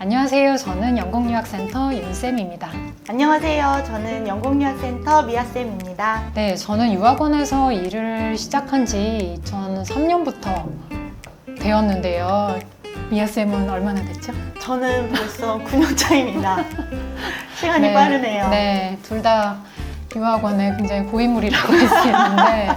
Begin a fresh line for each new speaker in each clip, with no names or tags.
안녕하세요. 저는 영국유학센터 윤쌤입니다.
안녕하세요. 저는 영국유학센터 미아쌤입니다.
네, 저는 유학원에서 일을 시작한 지 2003년부터 되었는데요. 미아쌤은 얼마나 됐죠?
저는 벌써 9년 차입니다. 시간이 빠르네요.
네, 둘 다 유학원의 굉장히 고인물이라고 할 수 있는데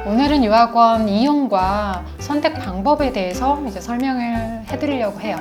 오늘은 유학원 이용과 선택 방법에 대해서 이제 설명을 해드리려고 해요.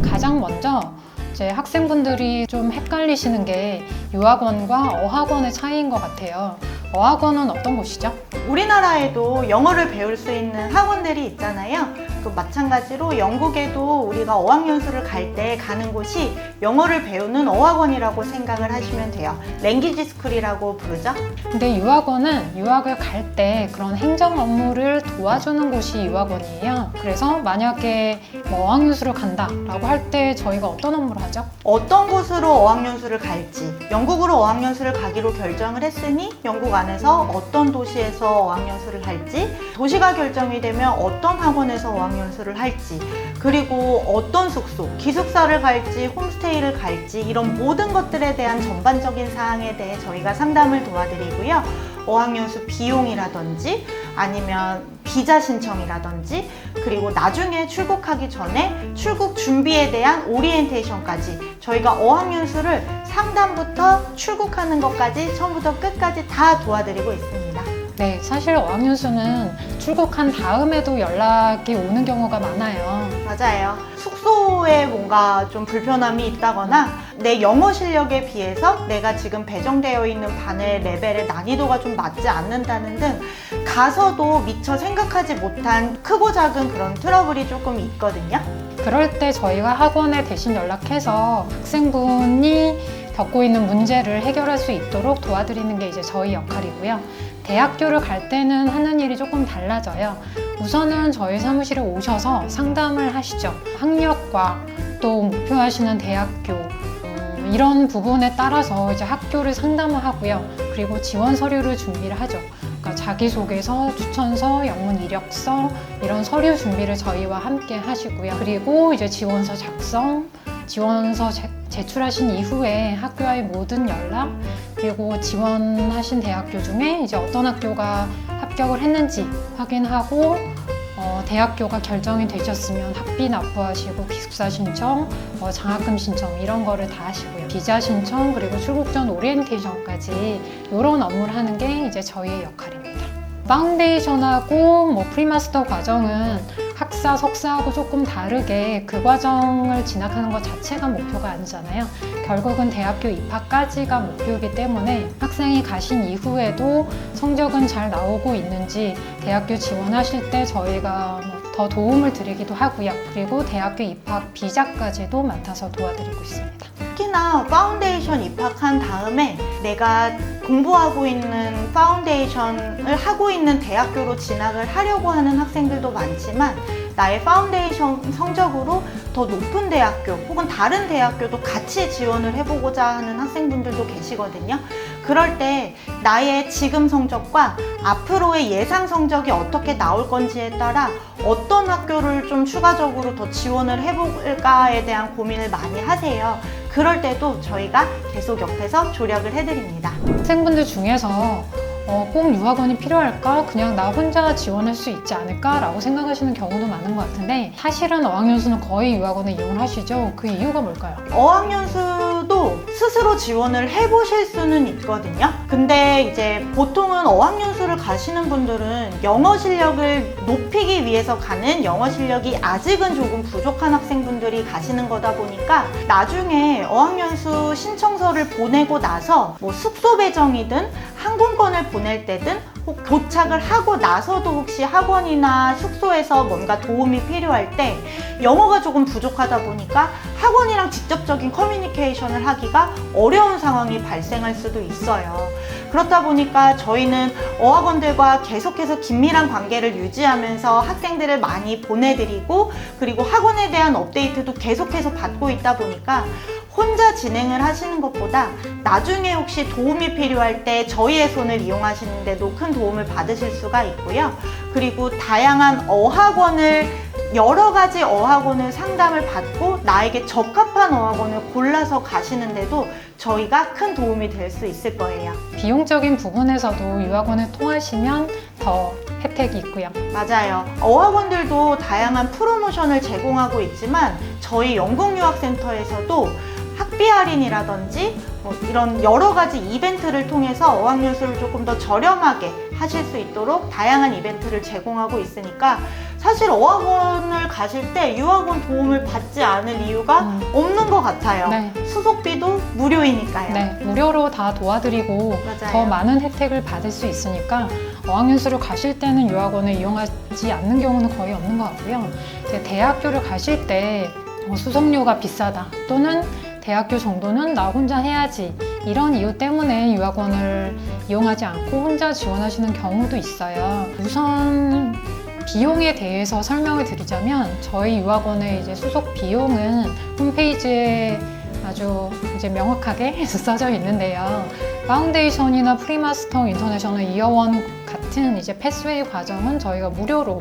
가장 먼저 이제 학생분들이 좀 헷갈리시는 게 유학원과 어학원의 차이인 것 같아요. 어학원은 어떤 곳이죠?
우리나라에도 영어를 배울 수 있는 학원들이 있잖아요. 또 마찬가지로 영국에도 우리가 어학연수를 갈 때 가는 곳이 영어를 배우는 어학원이라고 생각을 하시면 돼요. 랭귀지 스쿨이라고 부르죠.
근데 유학원은 유학을 갈 때 그런 행정 업무를 도와주는 곳이 유학원이에요. 그래서 만약에 뭐 어학연수를 간다라고 할 때 저희가 어떤 업무를 하죠?
어떤 곳으로 어학연수를 갈지, 영국으로 어학연수를 가기로 결정을 했으니 영국 안에서 어떤 도시에서 어학연수를 할지, 도시가 결정이 되면 어떤 학원에서 어학연수를 할지, 그리고 어떤 숙소, 기숙사를 갈지 홈스테이를 갈지 이런 모든 것들에 대한 전반적인 사항에 대해 저희가 상담을 도와드리고요. 어학연수 비용이라든지 아니면 비자 신청이라든지 그리고 나중에 출국하기 전에 출국 준비에 대한 오리엔테이션까지 저희가 어학연수를 상담부터 출국하는 것까지 처음부터 끝까지 다 도와드리고 있습니다.
네, 사실 어학연수는 출국한 다음에도 연락이 오는 경우가 많아요.
맞아요. 숙소에 뭔가 좀 불편함이 있다거나 내 영어 실력에 비해서 내가 지금 배정되어 있는 반의 레벨의 난이도가 좀 맞지 않는다는 등 가서도 미처 생각하지 못한 크고 작은 그런 트러블이 조금 있거든요.
그럴 때 저희가 학원에 대신 연락해서 학생분이 겪고 있는 문제를 해결할 수 있도록 도와드리는 게 이제 저희 역할이고요. 대학교를 갈 때는 하는 일이 조금 달라져요. 우선은 저희 사무실에 오셔서 상담을 하시죠. 학력과 또 목표하시는 대학교 이런 부분에 따라서 이제 학교를 상담을 하고요. 그리고 지원 서류를 준비를 하죠. 그러니까 자기소개서, 추천서, 영문 이력서 이런 서류 준비를 저희와 함께 하시고요. 그리고 이제 지원서 작성, 지원서 제출하신 이후에 학교와의 모든 연락, 그리고 지원하신 대학교 중에 이제 어떤 학교가 합격을 했는지 확인하고 대학교가 결정이 되셨으면 학비 납부하시고 기숙사 신청, 장학금 신청 이런 거를 다 하시고요. 비자 신청 그리고 출국 전 오리엔테이션까지 이런 업무를 하는 게 이제 저희의 역할입니다. 파운데이션하고 프리마스터 과정은 학사, 석사하고 조금 다르게 그 과정을 진학하는 것 자체가 목표가 아니잖아요. 결국은 대학교 입학까지가 목표이기 때문에 학생이 가신 이후에도 성적은 잘 나오고 있는지 대학교 지원하실 때 저희가 더 도움을 드리기도 하고요. 그리고 대학교 입학 비자까지도 맡아서 도와드리고 있습니다.
특히나 파운데이션 입학한 다음에 내가 공부하고 있는 파운데이션을 하고 있는 대학교로 진학을 하려고 하는 학생들도 많지만 나의 파운데이션 성적으로 더 높은 대학교 혹은 다른 대학교도 같이 지원을 해보고자 하는 학생분들도 계시거든요. 그럴 때 나의 지금 성적과 앞으로의 예상 성적이 어떻게 나올 건지에 따라 어떤 학교를 좀 추가적으로 더 지원을 해볼까에 대한 고민을 많이 하세요. 그럴 때도 저희가 계속 옆에서 조력을 해드립니다.
학생분들 중에서 꼭 유학원이 필요할까? 그냥 나 혼자 지원할 수 있지 않을까? 라고 생각하시는 경우도 많은 것 같은데 사실은 어학연수는 거의 유학원을 이용을 하시죠? 그 이유가 뭘까요?
어학연수도 스스로 지원을 해보실 수는 있거든요. 근데 이제 보통은 어학연수를 가시는 분들은 영어 실력을 높이기 위해서 가는 영어 실력이 아직은 조금 부족한 학생분들이 가시는 거다 보니까 나중에 어학연수 신청서를 보내고 나서 숙소 배정이든 항공권을 보낼 때든 혹 도착을 하고 나서도 혹시 학원이나 숙소에서 뭔가 도움이 필요할 때 영어가 조금 부족하다 보니까 학원이랑 직접적인 커뮤니케이션을 하기가 어려운 상황이 발생할 수도 있어요. 그렇다 보니까 저희는 어학원들과 계속해서 긴밀한 관계를 유지하면서 학생들을 많이 보내드리고 그리고 학원에 대한 업데이트도 계속해서 받고 있다 보니까 혼자 진행을 하시는 것보다 나중에 혹시 도움이 필요할 때 저희의 손을 이용하시는데도 큰 도움을 받으실 수가 있고요. 그리고 다양한 어학원을 여러 가지 어학원을 상담을 받고 나에게 적합한 어학원을 골라서 가시는데도 저희가 큰 도움이 될 수 있을 거예요.
비용적인 부분에서도 유학원을 통하시면 더 혜택이 있고요.
맞아요. 어학원들도 다양한 프로모션을 제공하고 있지만 저희 영국유학센터에서도 학비 할인이라든지 이런 여러 가지 이벤트를 통해서 어학연수를 조금 더 저렴하게 하실 수 있도록 다양한 이벤트를 제공하고 있으니까 사실 어학원을 가실 때 유학원 도움을 받지 않을 이유가 없는 것 같아요.
네.
수속비도 무료이니까요.
네, 무료로 다 도와드리고
맞아요.
더 많은 혜택을 받을 수 있으니까 어학연수를 가실 때는 유학원을 이용하지 않는 경우는 거의 없는 것 같고요. 이제 대학교를 가실 때 수속료가 비싸다 또는 대학교 정도는 나 혼자 해야지 이런 이유 때문에 유학원을 이용하지 않고 혼자 지원하시는 경우도 있어요. 우선 비용에 대해서 설명을 드리자면 저희 유학원의 이제 수속 비용은 홈페이지에 아주 이제 명확하게 써져 있는데요. 파운데이션이나 프리마스터 인터내셔널 이어원 같은 이제 패스웨이 과정은 저희가 무료로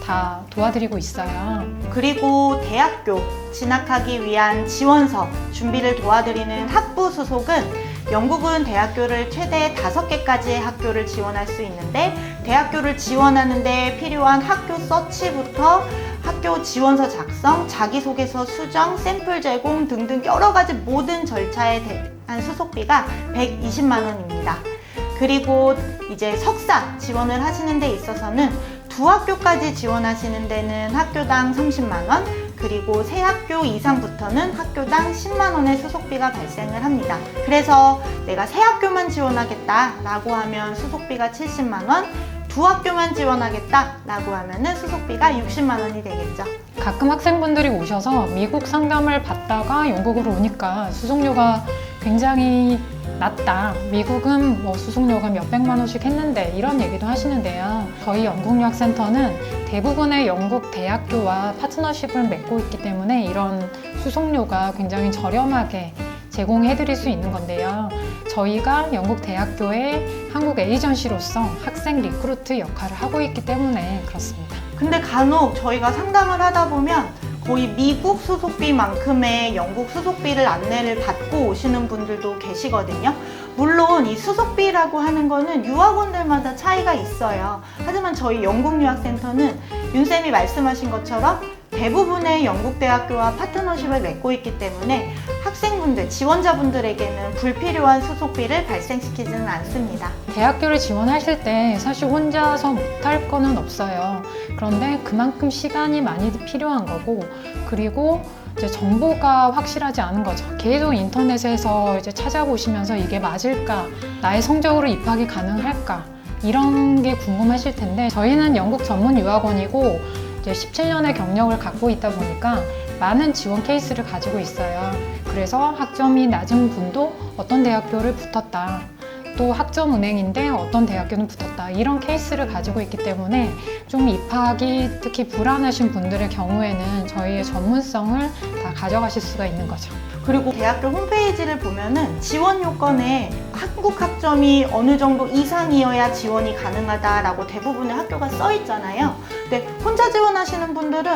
다 도와드리고 있어요.
그리고 대학교 진학하기 위한 지원서 준비를 도와드리는 학부 수속은 영국은 대학교를 최대 5개까지의 학교를 지원할 수 있는데 대학교를 지원하는 데 필요한 학교 서치부터 학교 지원서 작성, 자기소개서 수정, 샘플 제공 등등 여러 가지 모든 절차에 대한 수속비가 120만 원입니다. 그리고 이제 석사 지원을 하시는 데 있어서는 두 학교까지 지원하시는 데는 학교당 30만 원, 그리고 세 학교 이상부터는 학교당 10만 원의 수속비가 발생을 합니다. 그래서 내가 세 학교만 지원하겠다라고 하면 수속비가 70만 원, 두 학교만 지원하겠다라고 하면은 수속비가 60만 원이 되겠죠.
가끔 학생분들이 오셔서 미국 상담을 받다가 영국으로 오니까 수속료가 굉장히 낮다. 미국은 뭐 수속료가 몇백만 원씩 했는데 이런 얘기도 하시는데요. 저희 영국유학센터는 대부분의 영국 대학교와 파트너십을 맺고 있기 때문에 이런 수속료가 굉장히 저렴하게 제공해드릴 수 있는 건데요. 저희가 영국 대학교의 한국 에이전시로서 학생 리크루트 역할을 하고 있기 때문에 그렇습니다.
근데 간혹 저희가 상담을 하다 보면 거의 미국 수속비만큼의 영국 수속비를 안내를 받고 오시는 분들도 계시거든요. 물론 이 수속비라고 하는 거는 유학원들마다 차이가 있어요. 하지만 저희 영국유학센터는 윤쌤이 말씀하신 것처럼 대부분의 영국 대학교와 파트너십을 맺고 있기 때문에 학생분들, 지원자분들에게는 불필요한 수속비를 발생시키지는 않습니다.
대학교를 지원하실 때 사실 혼자서 못할 거는 없어요. 그런데 그만큼 시간이 많이 필요한 거고, 그리고 이제 정보가 확실하지 않은 거죠. 계속 인터넷에서 이제 찾아보시면서 이게 맞을까, 나의 성적으로 입학이 가능할까, 이런 게 궁금하실 텐데 저희는 영국 전문 유학원이고 이제 17년의 경력을 갖고 있다 보니까 많은 지원 케이스를 가지고 있어요. 그래서 학점이 낮은 분도 어떤 대학교를 붙었다, 또 학점 은행인데 어떤 대학교는 붙었다, 이런 케이스를 가지고 있기 때문에 좀 입학이 특히 불안하신 분들의 경우에는 저희의 전문성을 다 가져가실 수가 있는 거죠.
그리고 대학교 홈페이지를 보면은 지원 요건에 한국 학점이 어느 정도 이상이어야 지원이 가능하다라고 대부분의 학교가 써 있잖아요. 근데 혼자 지원하시는 분들은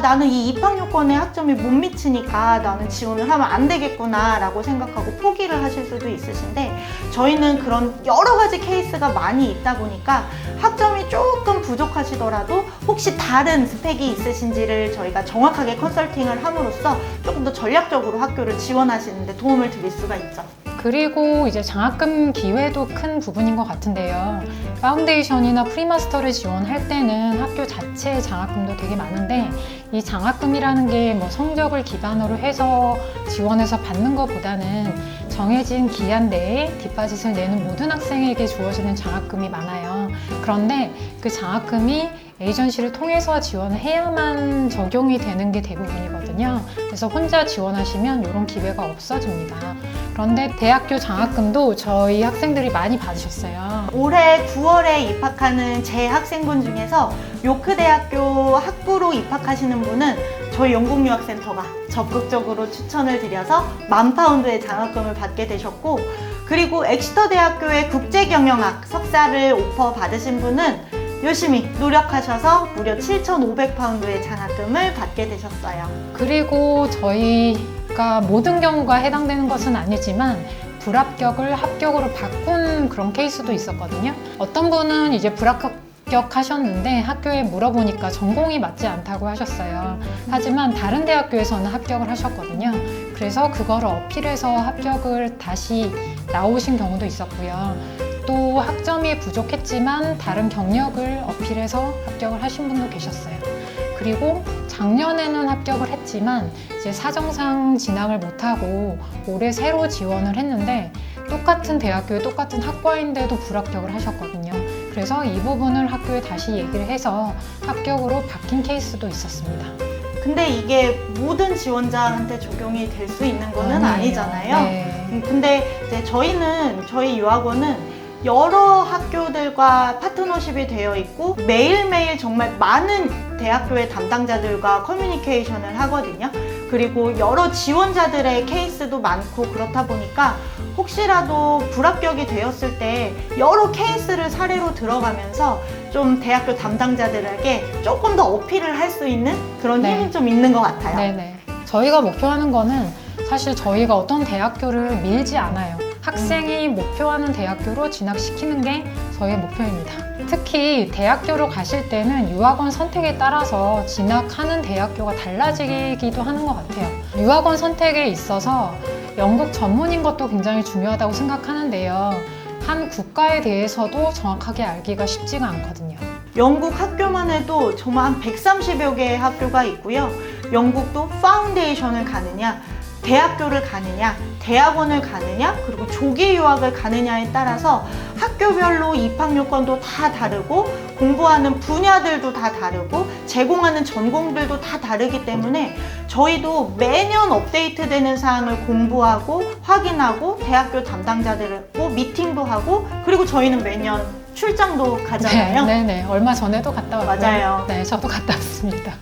나는 이 입학 요건에 학점이 못 미치니까 나는 지원을 하면 안 되겠구나 라고 생각하고 포기를 하실 수도 있으신데 저희는 그런 여러 가지 케이스가 많이 있다 보니까 학점이 조금 부족하시더라도 혹시 다른 스펙이 있으신지를 저희가 정확하게 컨설팅을 함으로써 조금 더 전략적으로 학교를 지원하시는데 도움을 드릴 수가 있죠.
그리고 이제 장학금 기회도 큰 부분인 것 같은데요. 파운데이션이나 프리마스터를 지원할 때는 학교 자체의 장학금도 되게 많은데 이 장학금이라는 게 뭐 성적을 기반으로 해서 지원해서 받는 것보다는 정해진 기한 내에 뒷바짓을 내는 모든 학생에게 주어지는 장학금이 많아요. 그런데 그 장학금이 에이전시를 통해서 지원을 해야만 적용이 되는 게 대부분이거든요. 그래서 혼자 지원하시면 이런 기회가 없어집니다. 그런데 대학교 장학금도 저희 학생들이 많이 받으셨어요.
올해 9월에 입학하는 제 학생분 중에서 요크대학교 학부로 입학하시는 분은 저희 영국유학센터가 적극적으로 추천을 드려서 £10,000의 장학금을 받게 되셨고, 그리고 엑시터 대학교의 국제경영학 석사를 오퍼 받으신 분은 열심히 노력하셔서 무려 7,500파운드의 장학금을 받게 되셨어요.
그리고 저희가 모든 경우가 해당되는 것은 아니지만 불합격을 합격으로 바꾼 그런 케이스도 있었거든요. 어떤 분은 이제 불합격하셨는데 학교에 물어보니까 전공이 맞지 않다고 하셨어요. 하지만 다른 대학교에서는 합격을 하셨거든요. 그래서 그거를 어필해서 합격을 다시 나오신 경우도 있었고요. 또 학점이 부족했지만 다른 경력을 어필해서 합격을 하신 분도 계셨어요. 그리고 작년에는 합격을 했지만 이제 사정상 진학을 못하고 올해 새로 지원을 했는데 똑같은 대학교에 똑같은 학과인데도 불합격을 하셨거든요. 그래서 이 부분을 학교에 다시 얘기를 해서 합격으로 바뀐 케이스도 있었습니다.
근데 이게 모든 지원자한테 적용이 될 수 있는 거는 아니잖아요.
네.
근데 이제 저희 유학원은 여러 학교들과 파트너십이 되어 있고 매일매일 정말 많은 대학교의 담당자들과 커뮤니케이션을 하거든요. 그리고 여러 지원자들의 케이스도 많고 그렇다 보니까 혹시라도 불합격이 되었을 때 여러 케이스를 사례로 들어가면서 좀 대학교 담당자들에게 조금 더 어필을 할 수 있는 그런
네.
힘이 좀 있는 것 같아요.
네네. 저희가 목표하는 거는 사실 저희가 어떤 대학교를 밀지 않아요. 학생이 목표하는 대학교로 진학시키는 게 저희의 목표입니다. 특히 대학교로 가실 때는 유학원 선택에 따라서 진학하는 대학교가 달라지기도 하는 것 같아요. 유학원 선택에 있어서 영국 전문인 것도 굉장히 중요하다고 생각하는데요. 한 국가에 대해서도 정확하게 알기가 쉽지가 않거든요.
영국 학교만 해도 정말 한 130여 개의 학교가 있고요. 영국도 파운데이션을 가느냐, 대학교를 가느냐, 대학원을 가느냐, 그리고 조기 유학을 가느냐에 따라서 학교별로 입학 요건도 다 다르고 공부하는 분야들도 다 다르고 제공하는 전공들도 다 다르기 때문에 저희도 매년 업데이트되는 사항을 공부하고 확인하고 대학교 담당자들하고 미팅도 하고 그리고 저희는 매년 출장도 가잖아요.
네네. 얼마 전에도 갔다 왔고요.
맞아요.
네, 저도 갔다 왔습니다.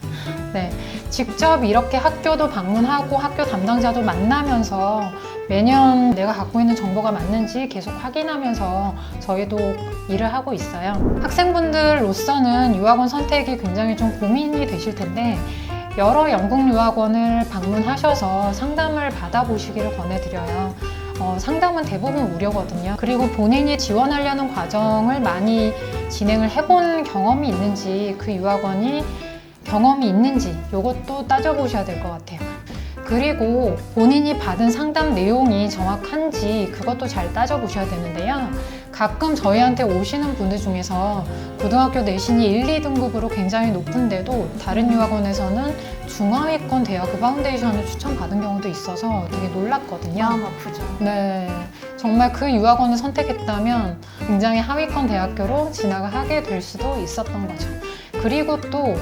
네, 직접 이렇게 학교도 방문하고 학교 담당자도 만나면서 매년 내가 갖고 있는 정보가 맞는지 계속 확인하면서 저희도 일을 하고 있어요. 학생분들로서는 유학원 선택이 굉장히 좀 고민이 되실 텐데 여러 영국 유학원을 방문하셔서 상담을 받아보시기를 권해드려요. 상담은 대부분 무료거든요. 그리고 본인이 지원하려는 과정을 많이 진행을 해본 경험이 있는지 그 유학원이 경험이 있는지 이것도 따져보셔야 될 것 같아요. 그리고 본인이 받은 상담 내용이 정확한지 그것도 잘 따져보셔야 되는데요. 가끔 저희한테 오시는 분들 중에서 고등학교 내신이 1, 2등급으로 굉장히 높은데도 다른 유학원에서는 중하위권 대학 파운데이션을 추천받은 경우도 있어서 되게 놀랐거든요.
마음 아프죠.
네, 정말 그 유학원을 선택했다면 굉장히 하위권 대학교로 진학을 하게 될 수도 있었던 거죠. 그리고 또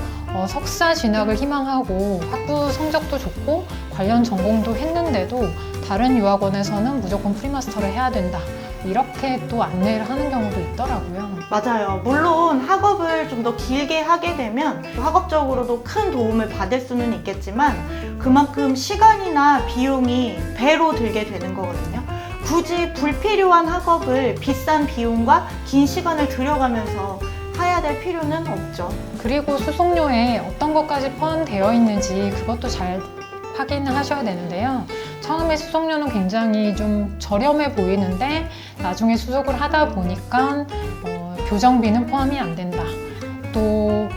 석사 진학을 희망하고 학부 성적도 좋고 관련 전공도 했는데도 다른 유학원에서는 무조건 프리마스터를 해야 된다. 이렇게 또 안내를 하는 경우도 있더라고요.
맞아요. 물론 학업을 좀 더 길게 하게 되면 학업적으로도 큰 도움을 받을 수는 있겠지만 그만큼 시간이나 비용이 배로 들게 되는 거거든요. 굳이 불필요한 학업을 비싼 비용과 긴 시간을 들여가면서 해야 될 필요는 없죠.
그리고 수속료에 어떤 것까지 포함되어 있는지 그것도 잘 확인을 하셔야 되는데요. 처음에 수속료는 굉장히 좀 저렴해 보이는데 나중에 수속을 하다 보니까 교정비는 포함이 안 된다. 또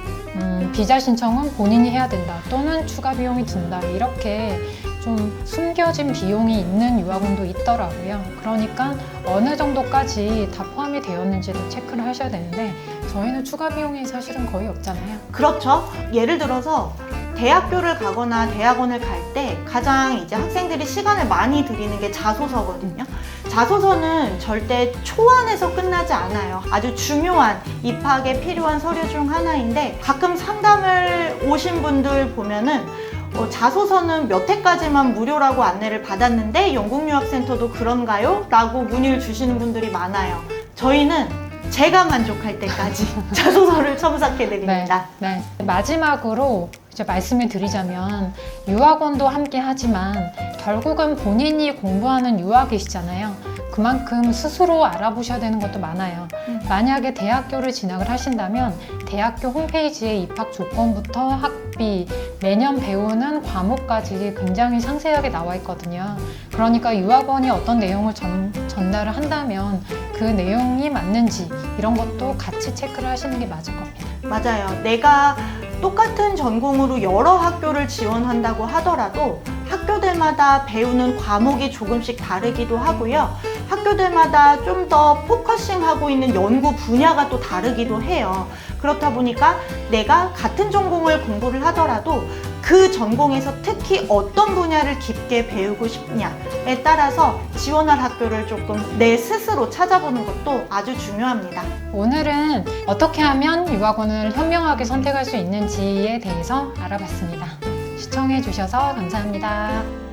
비자 신청은 본인이 해야 된다. 또는 추가 비용이 든다. 이렇게 좀 숨겨진 비용이 있는 유학원도 있더라고요. 그러니까 어느 정도까지 다 포함이 되었는지도 체크를 하셔야 되는데 저희는 추가 비용이 사실은 거의 없잖아요.
그렇죠. 예를 들어서 대학교를 가거나 대학원을 갈 때 가장 이제 학생들이 시간을 많이 들이는 게 자소서거든요. 자소서는 절대 초안에서 끝나지 않아요. 아주 중요한 입학에 필요한 서류 중 하나인데 가끔 상담을 오신 분들 보면은 자소서는 몇 회까지만 무료라고 안내를 받았는데 영국유학센터도 그런가요? 라고 문의를 주시는 분들이 많아요. 저희는 제가 만족할 때까지 자소서를 첨삭해 드립니다.
네. 마지막으로 이제 말씀을 드리자면 유학원도 함께 하지만 결국은 본인이 공부하는 유학이시잖아요. 그만큼 스스로 알아보셔야 되는 것도 많아요. 만약에 대학교를 진학을 하신다면 대학교 홈페이지에 입학 조건부터 학비, 매년 배우는 과목까지 굉장히 상세하게 나와 있거든요. 그러니까 유학원이 어떤 내용을 전달을 한다면 그 내용이 맞는지 이런 것도 같이 체크를 하시는 게 맞을 겁니다.
맞아요. 내가 똑같은 전공으로 여러 학교를 지원한다고 하더라도 학교들마다 배우는 과목이 조금씩 다르기도 하고요. 학교들마다 좀 더 포커싱하고 있는 연구 분야가 또 다르기도 해요. 그렇다 보니까 내가 같은 전공을 공부를 하더라도 그 전공에서 특히 어떤 분야를 깊게 배우고 싶냐에 따라서 지원할 학교를 조금 내 스스로 찾아보는 것도 아주 중요합니다.
오늘은 어떻게 하면 유학원을 현명하게 선택할 수 있는지에 대해서 알아봤습니다. 시청해 주셔서 감사합니다.